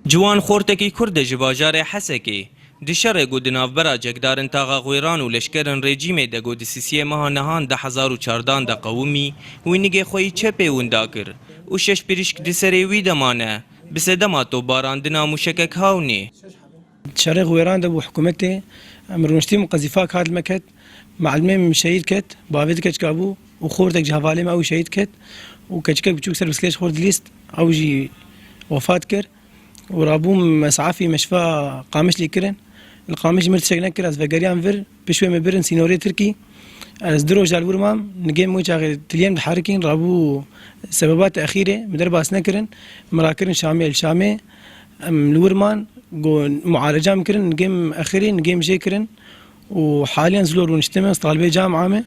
جوان خورتکی کرد جواجار حسکی دشره گود نافبرا جگدارن تاغا غویران و لشکرن رژیم ده گود سیسیه ماه نهان 2014 ده قومی وینگه خوی چپه وندا کر و شش پریشک دسره وی دمانه بسدما تو باراندنا موشکک هاونی شارع غويران ده وحكومته مرونشتي مقذفاك هذا المكت معلمين شهيد كت بافيد كت كابو وخورتك جهفاليم او شهيد كت وكتشكك بتشوك سر بسكيش خورد ليست او جي وفات كر ورابوم مسعافي مشفى قامش لي كرن القامش مرتشك نكر از فقريان فر بشوي مبرن سينوري تركي از درو جال ورمام نجيم موجا تليم الحركين رابو سببات اخيره مدرباس نكرن مراكرن شامي الشامي الورمان معالجة مكرن نجيم أخيرين نجيم جيكرن وحاليا زلور ونجتمع طالبي جامعة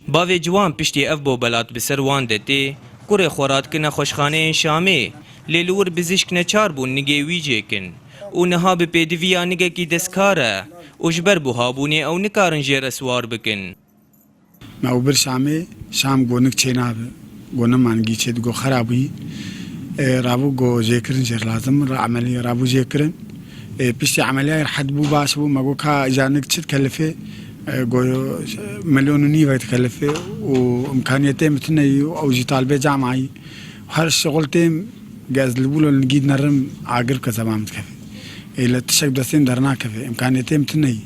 باوی جوان پشتی اف بو بلات بسر وان دتی کره خورات کنه خوشخانه شامه لیلور بزشک نچار بون نگه ویجه کن و نها به پیدویا نگه کی دسکاره و جبر بو هابونه او نکارن جیر اسوار بکن ما بر شامه شام گونک چینابه گونه مانگی چه دگو خرابی رابو جو جيكرن جير لازم عملية رابو جيكرن بيشتي عملية حد بو باش بو ماقو كا جانك تشت كلفه جو مليون ونيفا تكلفه وامكانيتين متني او جي طالبه جامعي وهر الشغلتين جاز البولو نجيد نرم عاقر كزمان متكفي الى تشك دسين درنا كفي امكانيتين متني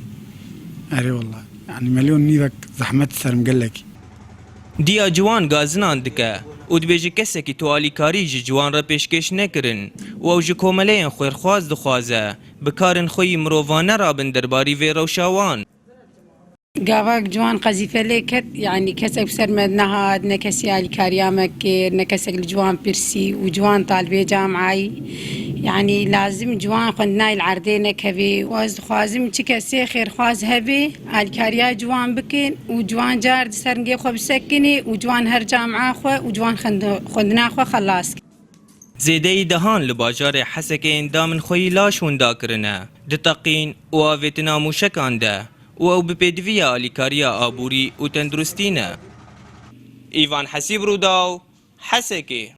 اري والله يعني مليون نيفا زحمت سر مقلك دیا جوان گازنان دکه او دبیجی کسی که تو آلیکاری جوان را پیشکش نکرن و او جکوملین خویرخواز دخوازه بکارن خوی مرووانه را بن درباری وی روشاوان قاواك جوان قذيفة ليكت يعني كسك بسر مدنها نكسي آليكاريا مكير نكسك الجوان بيرسي وجوان طالبي جامعي يعني لازم جوان خندناي العردين كبي واز خوازم تكسي خير خواز هبي آليكاريا جوان بكين وجوان جارد سرنجي خو بسكني وجوان هر جامعة خو وجوان خندنا خو خلاص زیده دهان لباجار حسک اندامن خوی لاش وندا کرنه دتقین و آویتنا موشکان ده و او بپیدویا آلیکاریا آبوری و تندرستینه ایوان حسیب روداو حسکی